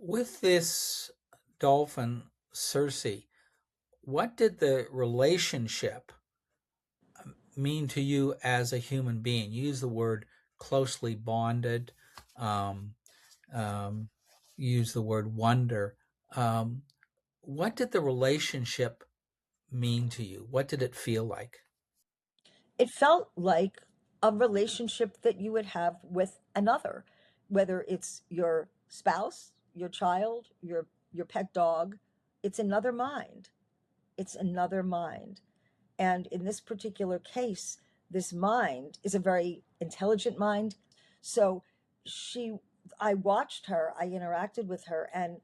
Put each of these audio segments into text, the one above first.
With this dolphin, Circe, what did the relationship mean to you as a human being? You use the word closely bonded, um, um, use the word wonder. Um, what did the relationship mean to you? What did it feel like? It felt like a relationship that you would have with another, whether it's your spouse, your child, your pet dog. It's another mind. It's another mind. And in this particular case, this mind is a very intelligent mind. So she I watched her, I interacted with her, and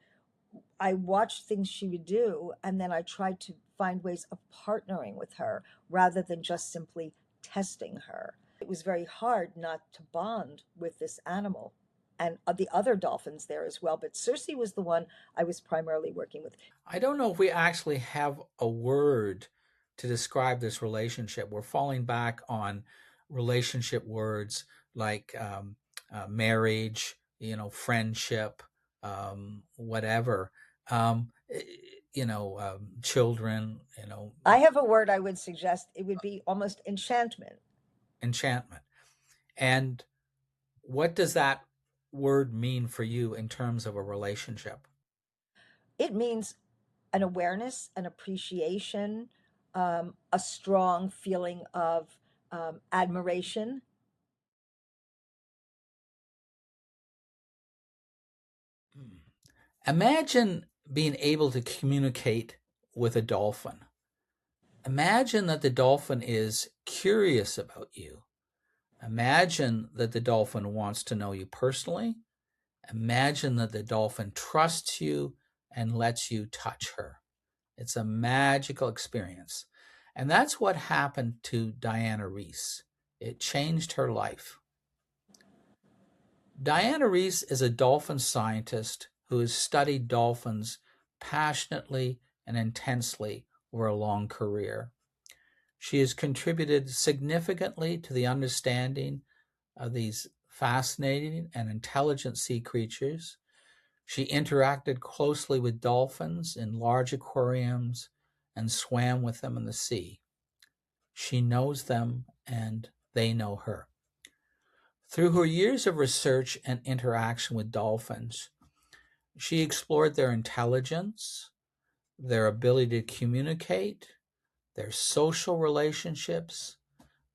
I watched things she would do, and then I tried to find ways of partnering with her rather than just simply testing her. It was very hard not to bond with this animal and the other dolphins there as well. But Circe was the one I was primarily working with. I don't know if we actually have a word to describe this relationship. We're falling back on relationship words like marriage, friendship, whatever. Um, eh, children, I have a word I would suggest. It would be almost enchantment. enchantment. And what does that word mean for you in terms of a relationship? It means an awareness, an appreciation, a strong feeling of admiration. Imagine being able to communicate with a dolphin. Imagine that the dolphin is curious about you. Imagine that the dolphin wants to know you personally. Imagine that the dolphin trusts you and lets you touch her. It's a magical experience. And that's what happened to Diana Reiss. It changed her life. Diana Reiss is a dolphin scientist who has studied dolphins passionately and intensely over a long career. She has contributed significantly to the understanding of these fascinating and intelligent sea creatures. She interacted closely with dolphins in large aquariums and swam with them in the sea. She knows them and they know her. Through her years of research and interaction with dolphins, she explored their intelligence, their ability to communicate, their social relationships,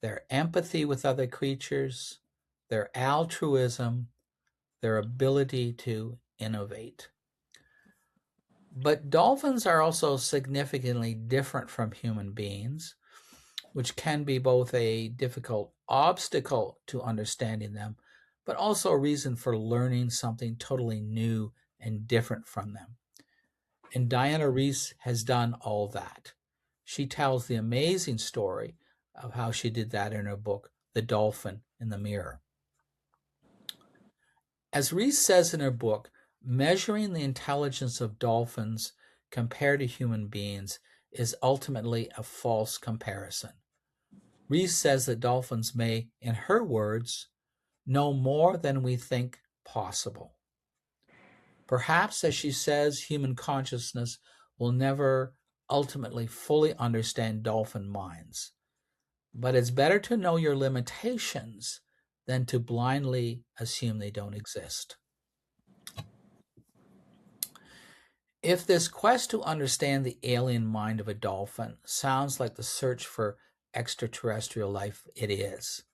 their empathy with other creatures, their altruism, their ability to innovate. But dolphins are also significantly different from human beings, which can be both a difficult obstacle to understanding them, but also a reason for learning something totally new and different from them. And Diana Reiss has done all that. She tells the amazing story of how she did that in her book, The Dolphin in the Mirror. As Reiss says in her book, measuring the intelligence of dolphins compared to human beings is ultimately a false comparison. Reiss says that dolphins may, in her words, know more than we think possible. Perhaps, as she says, human consciousness will never ultimately fully understand dolphin minds. But it's better to know your limitations than to blindly assume they don't exist. If this quest to understand the alien mind of a dolphin sounds like the search for extraterrestrial life, it is.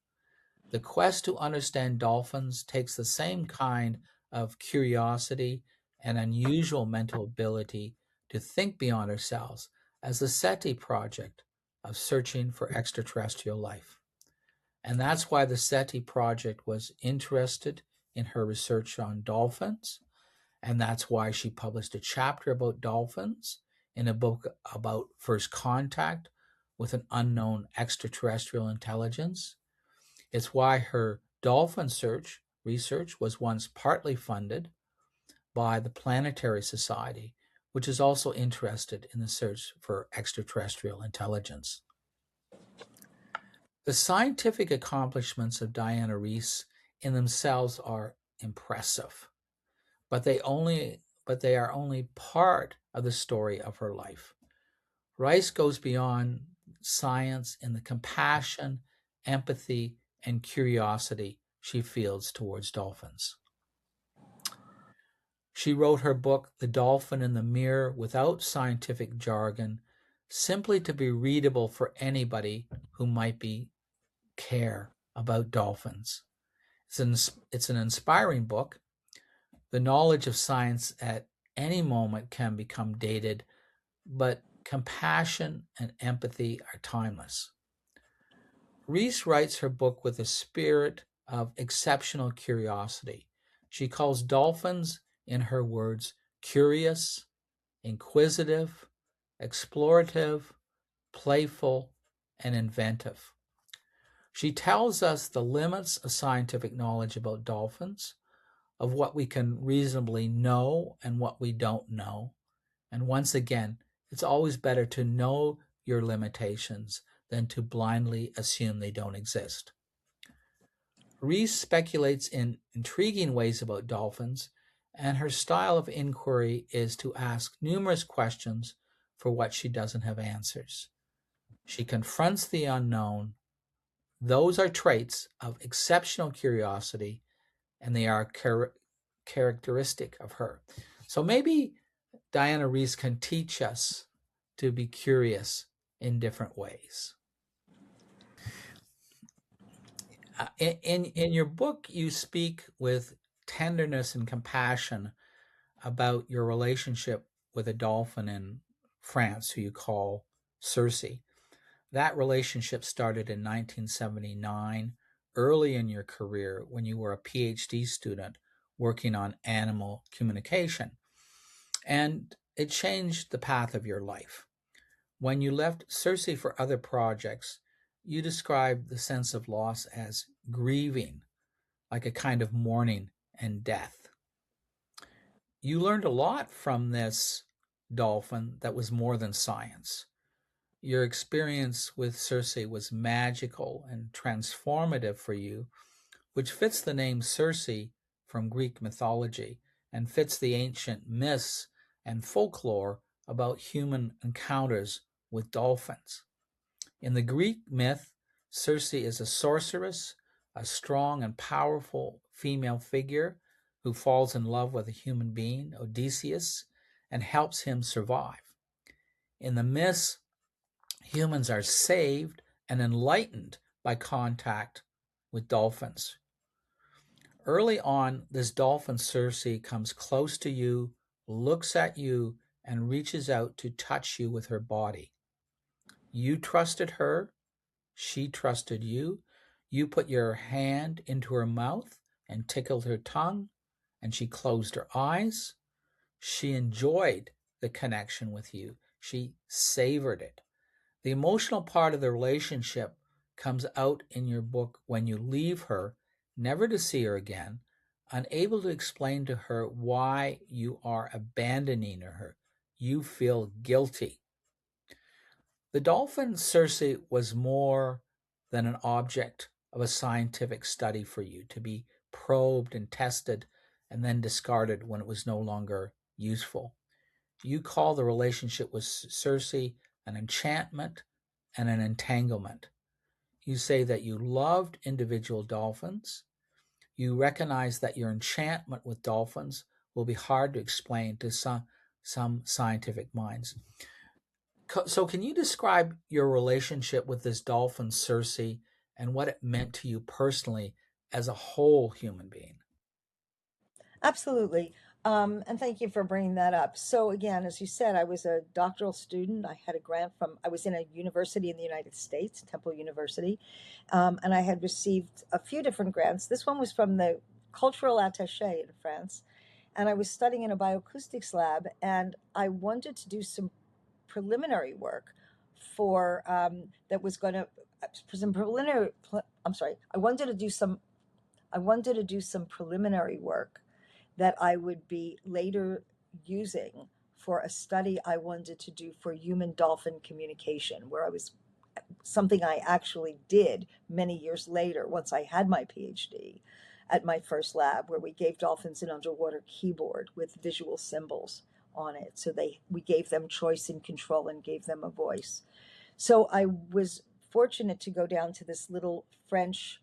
The quest to understand dolphins takes the same kind of curiosity and unusual mental ability to think beyond ourselves as the SETI project of searching for extraterrestrial life. And that's why the SETI project was interested in her research on dolphins. And that's why she published a chapter about dolphins in a book about first contact with an unknown extraterrestrial intelligence. It's why her dolphin search research was once partly funded by the Planetary Society, which is also interested in the search for extraterrestrial intelligence. The scientific accomplishments of Diana Reiss in themselves are impressive, but but they are only part of the story of her life. Reiss goes beyond science in the compassion, empathy, and curiosity she feels towards dolphins. She wrote her book, The Dolphin in the Mirror, without scientific jargon, simply to be readable for anybody who might be care about dolphins. It's an inspiring book. The knowledge of science at any moment can become dated, but compassion and empathy are timeless. Reiss writes her book with a spirit of exceptional curiosity. She calls dolphins, in her words, curious, inquisitive, explorative, playful, and inventive. She tells us the limits of scientific knowledge about dolphins, of what we can reasonably know and what we don't know. And once again, it's always better to know your limitations than to blindly assume they don't exist. Reiss speculates in intriguing ways about dolphins, and her style of inquiry is to ask numerous questions for what she doesn't have answers. She confronts the unknown. Those are traits of exceptional curiosity, and they are characteristic of her. So maybe Diana Reiss can teach us to be curious in different ways. In your book, you speak with tenderness and compassion about your relationship with a dolphin in France who you call Circe. That relationship started in 1979, early in your career when you were a PhD student working on animal communication. And it changed the path of your life. When you left Circe for other projects, you described the sense of loss as grieving, like a kind of mourning and death. You learned a lot from this dolphin that was more than science. Your experience with Circe was magical and transformative for you, which fits the name Circe from Greek mythology and fits the ancient myths and folklore about human encounters with dolphins. In the Greek myth, Circe is a sorceress, a strong and powerful female figure who falls in love with a human being, Odysseus, and helps him survive. In the myths, humans are saved and enlightened by contact with dolphins. Early on, this dolphin Circe comes close to you, looks at you, and reaches out to touch you with her body. You trusted her, she trusted you. You put your hand into her mouth and tickled her tongue, and she closed her eyes. She enjoyed the connection with you. She savored it. The emotional part of the relationship comes out in your book when you leave her, never to see her again, unable to explain to her why you are abandoning her. You feel guilty. The dolphin Circe was more than an object of a scientific study for you, to be probed and tested and then discarded when it was no longer useful. You call the relationship with Circe an enchantment and an entanglement. You say that you loved individual dolphins. You recognize that your enchantment with dolphins will be hard to explain to some scientific minds. So, can you describe your relationship with this dolphin, Circe, and what it meant to you personally as a whole human being? Absolutely. And thank you for bringing that up. So, again, as you said, I was a doctoral student. I had a grant from, I was in a university in the United States, Temple University, and I had received a few different grants. This one was from the cultural attache in France. And I was studying in a bioacoustics lab, and I wanted to do some preliminary work for that was going to some preliminary. I'm sorry. I wanted to do some preliminary work that I would be later using for a study I wanted to do for human dolphin communication, where I was something I actually did many years later once I had my PhD. at my first lab, where we gave dolphins an underwater keyboard with visual symbols on it. So we gave them choice and control and gave them a voice. So I was fortunate to go down to this little French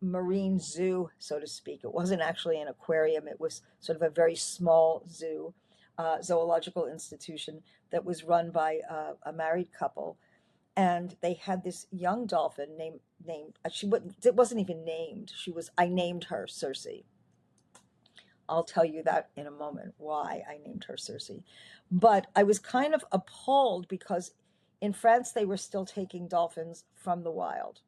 marine zoo, so to speak. It wasn't actually an aquarium, it was sort of a very small zoo, zoological institution that was run by a married couple. And they had this young dolphin named she wouldn't it wasn't even named. I named her Circe. I'll tell you that in a moment why I named her Circe. But I was kind of appalled because in France they were still taking dolphins from the wild.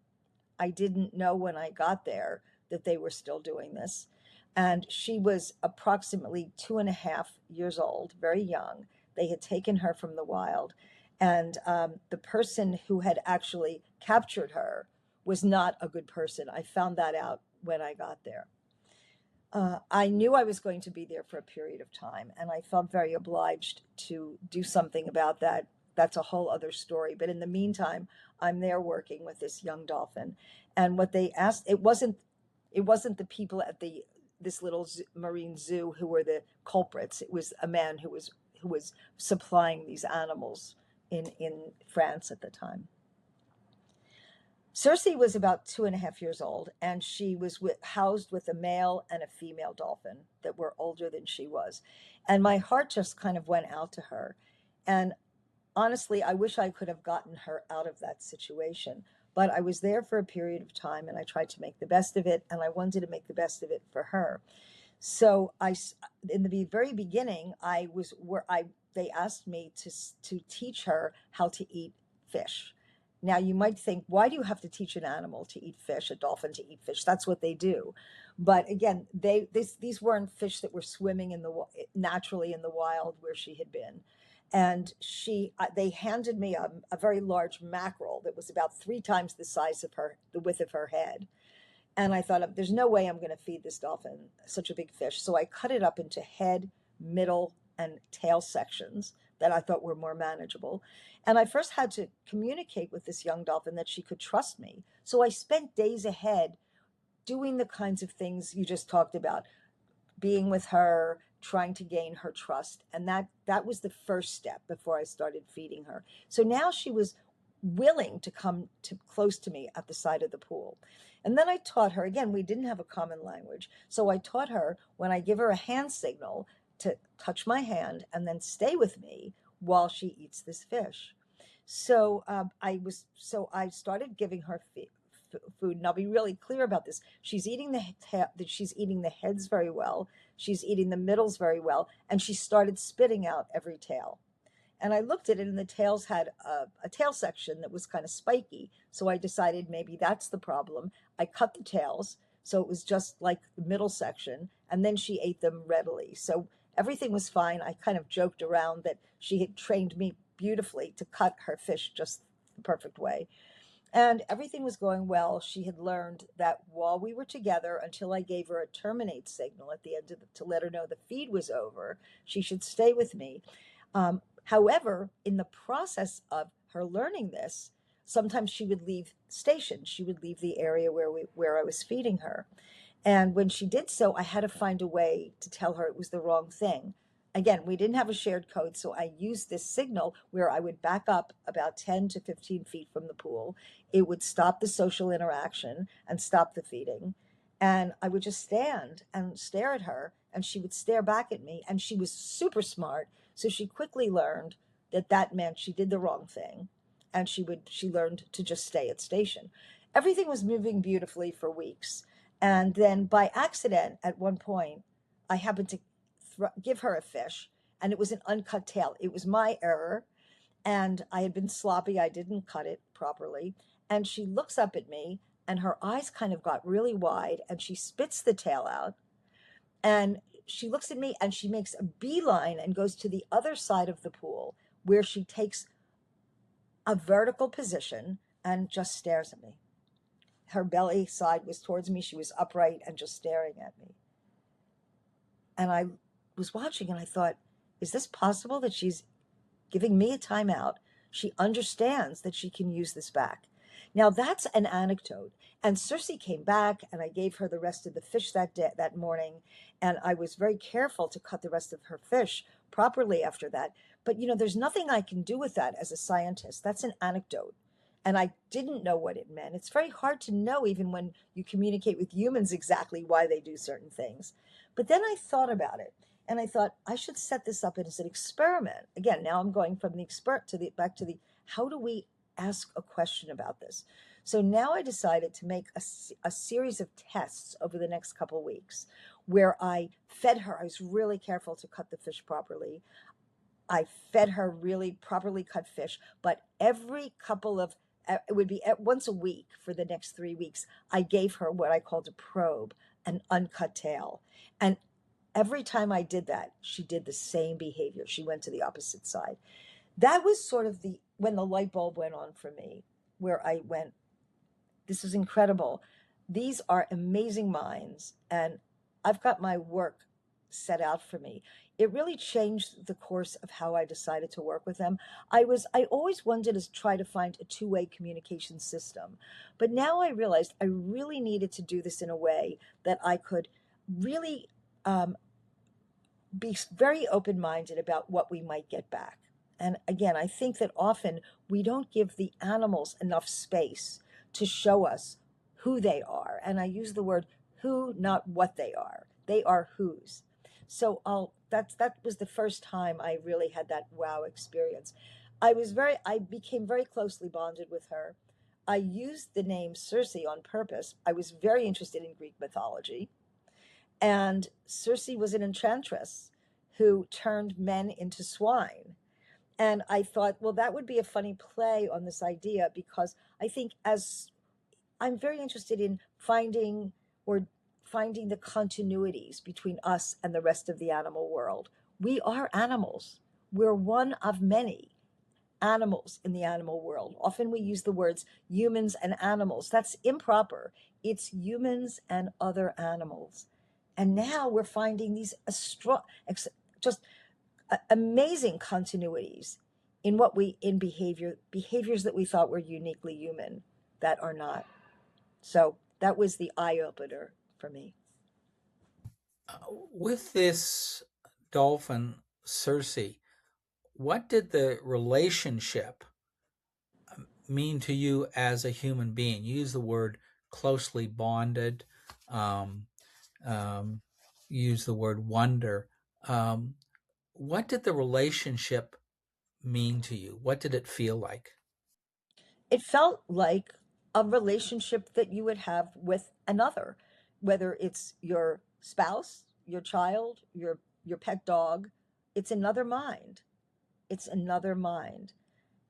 I didn't know when I got there that they were still doing this. And she was approximately 2.5 years old, very young. They had taken her from the wild. And the person who had actually captured her was not a good person. I found that out when I got there. I knew I was going to be there for a period of time, and I felt very obliged to do something about that. That's a whole other story. But in the meantime, I'm there working with this young dolphin, and what they asked, it wasn't the people at this little marine zoo who were the culprits. It was a man who was supplying these animals in France at the time. Circe was about 2.5 years old, and she was housed with a male and a female dolphin that were older than she was. And my heart just kind of went out to her. And honestly, I wish I could have gotten her out of that situation. But I was there for a period of time, and I tried to make the best of it, and I wanted to make the best of it for her. So in the very beginning, they asked me to teach her how to eat fish. Now, you might think, why do you have to teach an animal to eat fish, a dolphin to eat fish? That's what they do. But again, these weren't fish that were swimming naturally in the wild where she had been. And they handed me a very large mackerel that was about 3 times the size of the width of her head. And I thought, there's no way I'm going to feed this dolphin such a big fish. So I cut it up into head, middle, and tail sections that I thought were more manageable. And I first had to communicate with this young dolphin that she could trust me. So I spent days ahead doing the kinds of things you just talked about, being with her, trying to gain her trust. And that was the first step before I started feeding her. So now she was willing to come close to me at the side of the pool. And then I taught her, again, we didn't have a common language. So I taught her, when I give her a hand signal, to touch my hand and then stay with me while she eats this fish. So I started giving her food, and I'll be really clear about this. She's eating the heads very well. She's eating the middles very well, and she started spitting out every tail. And I looked at it, and the tails had a tail section that was kind of spiky. So I decided maybe that's the problem. I cut the tails, so it was just like the middle section, and then she ate them readily. So everything was fine. I kind of joked around that she had trained me beautifully to cut her fish just the perfect way. And everything was going well. She had learned that while we were together, until I gave her a terminate signal at the end to let her know the feed was over, she should stay with me. However, in the process of her learning this, sometimes she would leave station. She would leave the area where I was feeding her. And when she did so, I had to find a way to tell her it was the wrong thing. Again, we didn't have a shared code, so I used this signal where I would back up about 10 to 15 feet from the pool. It would stop the social interaction and stop the feeding. And I would just stand and stare at her, and she would stare back at me. And she was super smart, so she quickly learned that meant she did the wrong thing, and she learned to just stay at station. Everything was moving beautifully for weeks. And then by accident, at one point, I happened to give her a fish, and it was an uncut tail. It was my error, and I had been sloppy. I didn't cut it properly. And she looks up at me, and her eyes kind of got really wide, and she spits the tail out. And she looks at me, and she makes a beeline and goes to the other side of the pool, where she takes a vertical position and just stares at me. Her belly side was towards me. She was upright and just staring at me. And I was watching, and I thought, is this possible that she's giving me a timeout? She understands that she can use this back. Now that's an anecdote. And Circe came back, and I gave her the rest of the fish that day, that morning, and I was very careful to cut the rest of her fish properly after that. But there's nothing I can do with that as a scientist. That's an anecdote. And I didn't know what it meant. It's very hard to know, even when you communicate with humans, exactly why they do certain things. But then I thought about it, and I thought I should set this up as an experiment. Again, now I'm going from the expert to the back to the how do we ask a question about this? So now I decided to make a series of tests over the next couple of weeks where I fed her. I was really careful to cut the fish properly. I fed her really properly cut fish, but every couple of it would be at once a week for the next 3 weeks. I gave her what I called a probe, an uncut tail. And every time I did that, she did the same behavior. She went to the opposite side. That was sort of the when the light bulb went on for me, where I went, this is incredible. These are amazing minds, and I've got my work set out for me. It really changed the course of how I decided to work with them. I always wanted to try to find a two-way communication system, but now I realized I really needed to do this in a way that I could really be very open-minded about what we might get back. And again, I think that often we don't give the animals enough space to show us who they are. And I use the word who, not what they are. They are whose. So that was the first time I really had that wow experience. I became very closely bonded with her. I used the name Circe on purpose. I was very interested in Greek mythology. And Circe was an enchantress who turned men into swine. And I thought, well, that would be a funny play on this idea, because I think as I'm very interested in finding the continuities between us and the rest of the animal world. We are animals. We're one of many animals in the animal world. Often we use the words humans and animals. That's improper. It's humans and other animals. And now we're finding these just amazing continuities in behaviors that we thought were uniquely human that are not. So that was the eye opener for me. With this dolphin, Circe, what did the relationship mean to you as a human being? You use the word closely bonded, um, um, use the word wonder. Um, what did the relationship mean to you? What did it feel like? It felt like a relationship that you would have with another, whether it's your spouse, your child, your pet dog. It's another mind. It's another mind.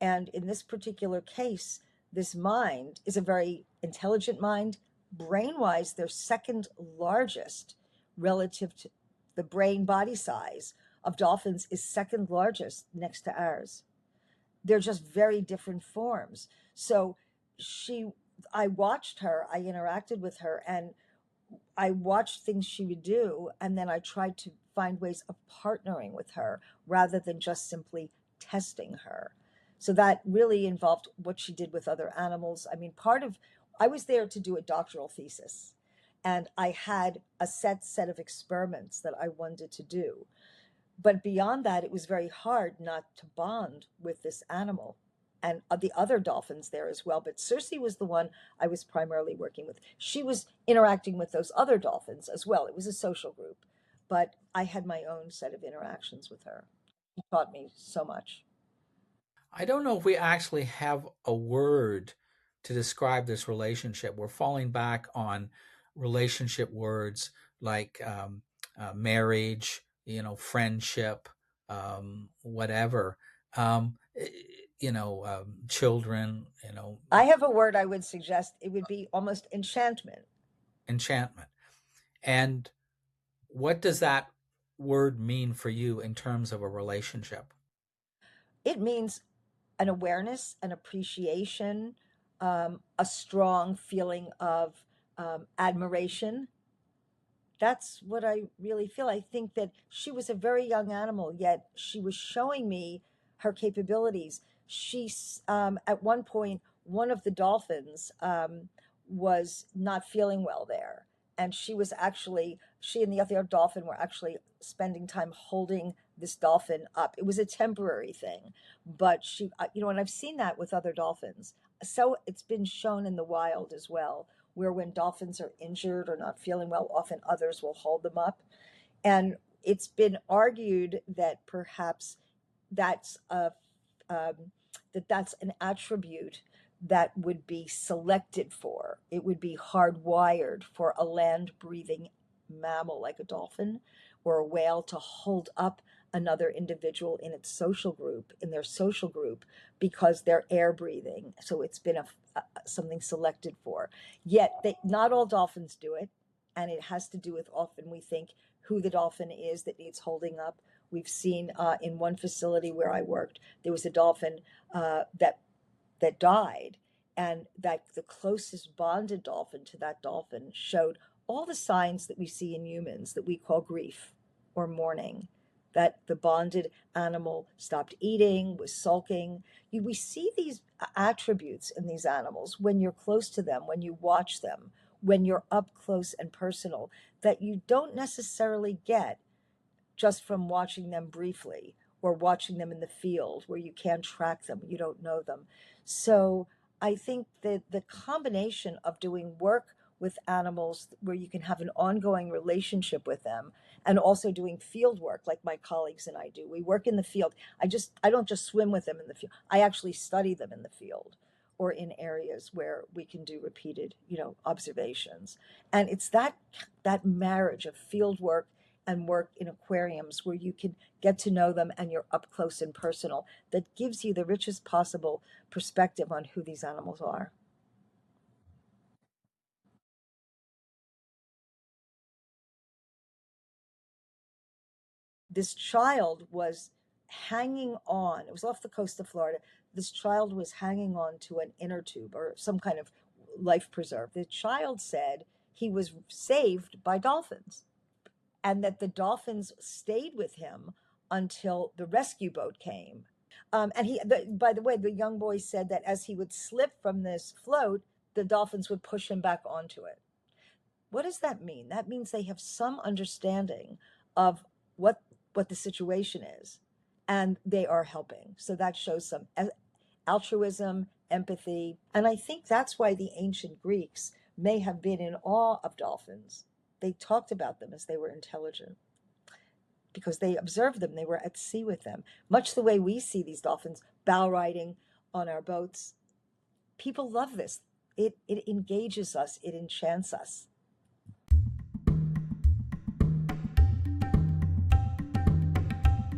And in this particular case, this mind is a very intelligent mind. Brain wise, they're second largest relative to the brain body size of dolphins, is second largest next to ours. They're just very different forms. So she, I watched her, I interacted with her, and I watched things she would do, and then I tried to find ways of partnering with her rather than just simply testing her. So that really involved what she did with other animals. I mean, I was there to do a doctoral thesis, and I had a set of experiments that I wanted to do. But beyond that, it was very hard not to bond with this animal and the other dolphins there as well. But Circe was the one I was primarily working with. She was interacting with those other dolphins as well. It was a social group, but I had my own set of interactions with her. She taught me so much. I don't know if we actually have a word to describe this relationship. We're falling back on relationship words like marriage, friendship, whatever. Um, eh, children, I have a word I would suggest. It would be almost enchantment. enchantment. And what does that word mean for you in terms of a relationship? It means an awareness, an appreciation, a strong feeling of admiration. That's what I really feel. I think that she was a very young animal, yet she was showing me her capabilities. She, at one point, one of the dolphins was not feeling well there. And she and the other dolphin were actually spending time holding this dolphin up. It was a temporary thing, but and I've seen that with other dolphins. So it's been shown in the wild as well, where when dolphins are injured or not feeling well, often others will hold them up. And it's been argued that perhaps that's a that's an attribute that would be selected for. It would be hardwired for a land breathing mammal like a dolphin or a whale to hold up another individual in their social group, because they're air breathing. So it's been something selected for. Yet not all dolphins do it. And it has to do with, often we think, who the dolphin is that needs holding up. We've seen in one facility where I worked, there was a dolphin that died, and that the closest bonded dolphin to that dolphin showed all the signs that we see in humans that we call grief or mourning. That the bonded animal stopped eating, was sulking. We see these attributes in these animals when you're close to them, when you watch them, when you're up close and personal, that you don't necessarily get just from watching them briefly or watching them in the field where you can't track them, you don't know them. So I think that the combination of doing work with animals where you can have an ongoing relationship with them, and also doing field work like my colleagues and I do. We work in the field. I don't just swim with them in the field. I actually study them in the field or in areas where we can do repeated, observations. And it's that marriage of field work and work in aquariums where you can get to know them and you're up close and personal, that gives you the richest possible perspective on who these animals are. This child was hanging on, it was off the coast of Florida. This child was hanging on to an inner tube or some kind of life preserve. The child said he was saved by dolphins, and that the dolphins stayed with him until the rescue boat came. By the way, the young boy said that as he would slip from this float, the dolphins would push him back onto it. What does that mean? That means they have some understanding of what what the situation is, and they are helping. So that shows some altruism, empathy, and I think that's why the ancient Greeks may have been in awe of dolphins. They talked about them as they were intelligent because they observed them, they were at sea with them. Much the way we see these dolphins bow riding on our boats. People love this. It engages us, it enchants us.